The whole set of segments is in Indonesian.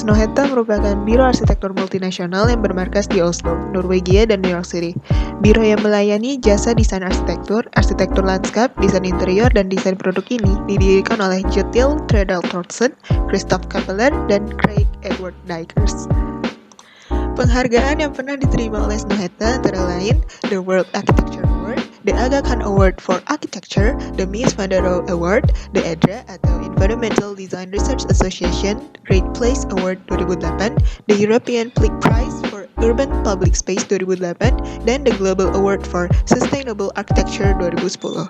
Snohetta merupakan biro arsitektur multinasional yang bermarkas di Oslo, Norwegia, dan New York City. Biro yang melayani jasa desain arsitektur lanskap, desain interior, dan desain produk ini didirikan oleh Jyothild Tredal Thorsen, Christoph Kappeler, dan Craig Edward Dykers. Penghargaan yang pernah diterima oleh Snohetta antara lain The World Architecture Award, The Aga Khan Award for Architecture, The Mies van der Rohe Award, The EDRA atau Environmental Design Research Association Great Place Award 2008, The European Peak Prize for Urban Public Space 2008, dan The Global Award for Sustainable Architecture 2010.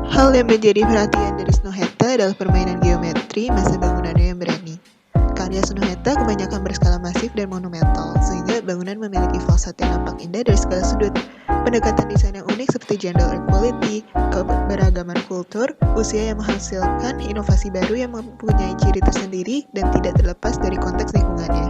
Hal yang menjadi perhatian dari Snohetta adalah permainan geometri masa bangunannya yang berani. Karya Snohetta kebanyakan berskala masif dan monumental, sehingga bangunan memiliki fasad yang nampak indah dari segala sudut. Pendekatan desain yang unik seperti gender equality, keberagaman kultur, usia yang menghasilkan inovasi baru yang mempunyai ciri tersendiri dan tidak terlepas dari konteks lingkungannya.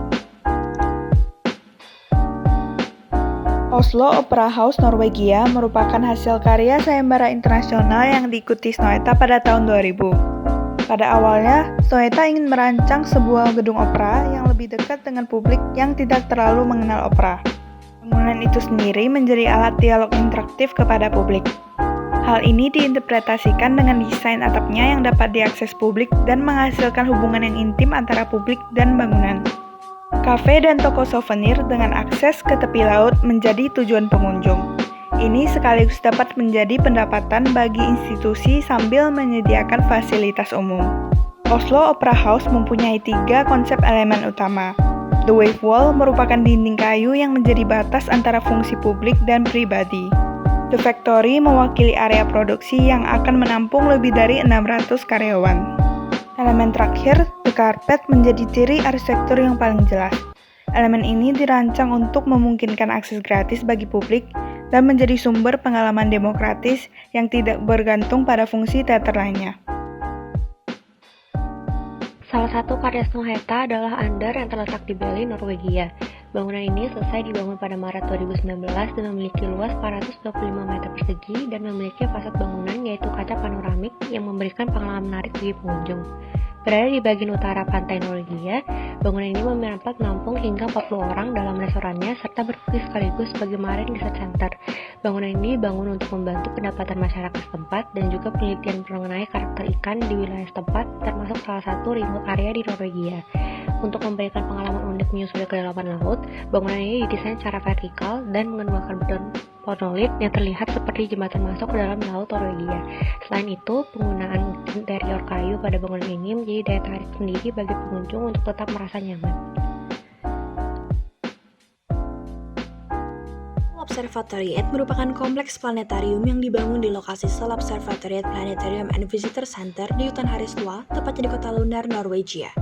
Oslo Opera House, Norwegia merupakan hasil karya sayembara internasional yang diikuti Snohetta pada tahun 2000. Pada awalnya, Snohetta ingin merancang sebuah gedung opera yang lebih dekat dengan publik yang tidak terlalu mengenal opera. Bangunan itu sendiri menjadi alat dialog interaktif kepada publik. Hal ini diinterpretasikan dengan desain atapnya yang dapat diakses publik dan menghasilkan hubungan yang intim antara publik dan bangunan. Kafe dan toko souvenir dengan akses ke tepi laut menjadi tujuan pengunjung. Ini sekaligus dapat menjadi pendapatan bagi institusi sambil menyediakan fasilitas umum. Oslo Opera House mempunyai 3 konsep elemen utama. The Wave Wall merupakan dinding kayu yang menjadi batas antara fungsi publik dan pribadi. The Factory mewakili area produksi yang akan menampung lebih dari 600 karyawan. Elemen terakhir, The Carpet, menjadi ciri arsitektur yang paling jelas. Elemen ini dirancang untuk memungkinkan akses gratis bagi publik dan menjadi sumber pengalaman demokratis yang tidak bergantung pada fungsi teater lainnya. Salah satu karya Snohetta adalah Andar yang terletak di Berlin, Norwegia. Bangunan ini selesai dibangun pada Maret 2019 dan memiliki luas 425 meter persegi dan memiliki fasad bangunan yaitu kaca panoramik yang memberikan pengalaman menarik bagi pengunjung. Berada di bagian utara pantai Norwegia, bangunan ini mampu menampung hingga 40 orang dalam restorannya serta berfungsi sekaligus sebagai Marine Research Center. Bangunan ini dibangun untuk membantu pendapatan masyarakat setempat dan juga penelitian mengenai karakter ikan di wilayah setempat, termasuk salah satu remote area di Norwegia. Untuk memberikan pengalaman unik menyusuri kedalaman laut, bangunan ini didesain secara vertikal dan menggunakan beton monolit yang terlihat seperti jembatan masuk ke dalam laut Norwegia. Selain itu, penggunaan interior kayu pada bangunan ini menjadi daya tarik sendiri bagi pengunjung untuk tetap merasa nyaman. Observatoriet merupakan kompleks planetarium yang dibangun di lokasi Sol Observatoriet Planetarium and Visitor Center di hutan Haristua, tepatnya di kota lunar Norwegia.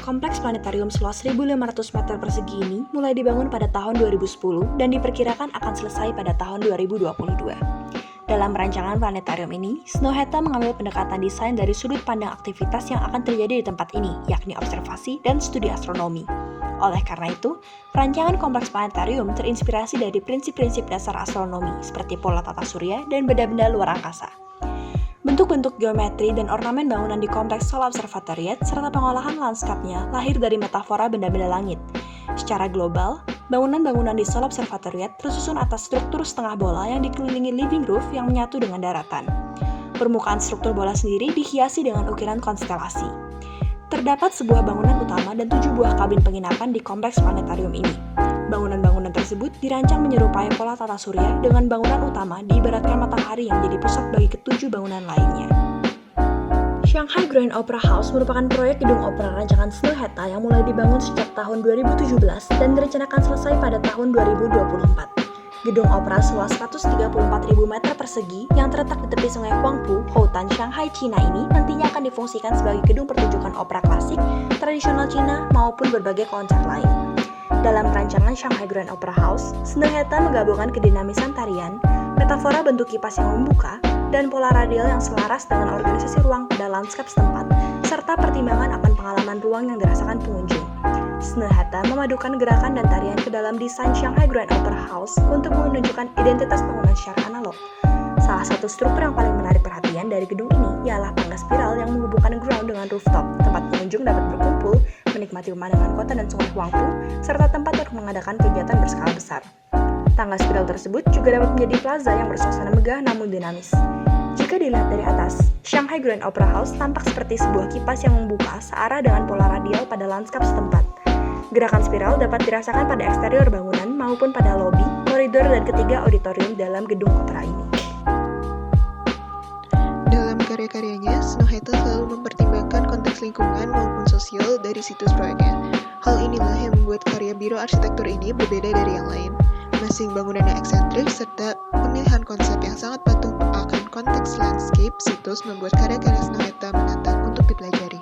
Kompleks planetarium seluas 1.500 meter persegi ini mulai dibangun pada tahun 2010 dan diperkirakan akan selesai pada tahun 2022. Dalam rancangan planetarium ini, Snohetta mengambil pendekatan desain dari sudut pandang aktivitas yang akan terjadi di tempat ini, yakni observasi dan studi astronomi. Oleh karena itu, rancangan kompleks planetarium terinspirasi dari prinsip-prinsip dasar astronomi seperti pola tata surya dan benda-benda luar angkasa. Bentuk-bentuk geometri dan ornamen bangunan di kompleks Sol Observatoriet serta pengolahan lanskapnya lahir dari metafora benda-benda langit. Secara global, bangunan-bangunan di Sol Observatoriet tersusun atas struktur setengah bola yang dikelilingi living roof yang menyatu dengan daratan. Permukaan struktur bola sendiri dihiasi dengan ukiran konstelasi. Terdapat sebuah bangunan utama dan 7 buah kabin penginapan di kompleks planetarium ini. Bangunan-bangunan tersebut dirancang menyerupai pola tata surya dengan bangunan utama diibaratkan matahari yang jadi pusat bagi ketujuh bangunan lainnya. Shanghai Grand Opera House merupakan proyek gedung opera rancangan Snohetta yang mulai dibangun sejak tahun 2017 dan direncanakan selesai pada tahun 2024. Gedung opera seluas 134.000 meter persegi yang terletak di tepi sungai Huangpu, Houtan, Shanghai, Cina ini nantinya akan difungsikan sebagai gedung pertunjukan opera klasik, tradisional Cina, maupun berbagai konser lain. Dalam rancangan Shanghai Grand Opera House, Snohetta menggabungkan kedinamisan tarian, metafora bentuk kipas yang membuka, dan pola radial yang selaras dengan organisasi ruang pada lanskap setempat, serta pertimbangan akan pengalaman ruang yang dirasakan pengunjung. Snohetta memadukan gerakan dan tarian ke dalam desain Shanghai Grand Opera House untuk menunjukkan identitas bangunan secara analog. Salah satu struktur yang paling menarik perhatian dari gedung ini ialah tangga spiral yang menghubungkan ground dengan rooftop, tempat pengunjung dapat berkumpul, menikmati pemandangan kota dan sungai Huangpu, serta tempat untuk mengadakan kegiatan berskala besar. Tangga spiral tersebut juga dapat menjadi plaza yang bersuasana megah namun dinamis. Jika dilihat dari atas, Shanghai Grand Opera House tampak seperti sebuah kipas yang membuka searah dengan pola radial pada lanskap setempat. Gerakan spiral dapat dirasakan pada eksterior bangunan maupun pada lobi, koridor, dan ketiga auditorium dalam gedung opera ini. Dalam karya-karyanya, Snoheta selalu mempertimbangkan konteks lingkungan maupun sosial dari situs proyeknya. Hal inilah yang membuat karya biro arsitektur ini berbeda dari yang lain. Masing bangunannya eksentrik serta pemilihan konsep yang sangat patuh akan konteks landscape situs membuat karya-karya Snoheta menantang untuk dipelajari.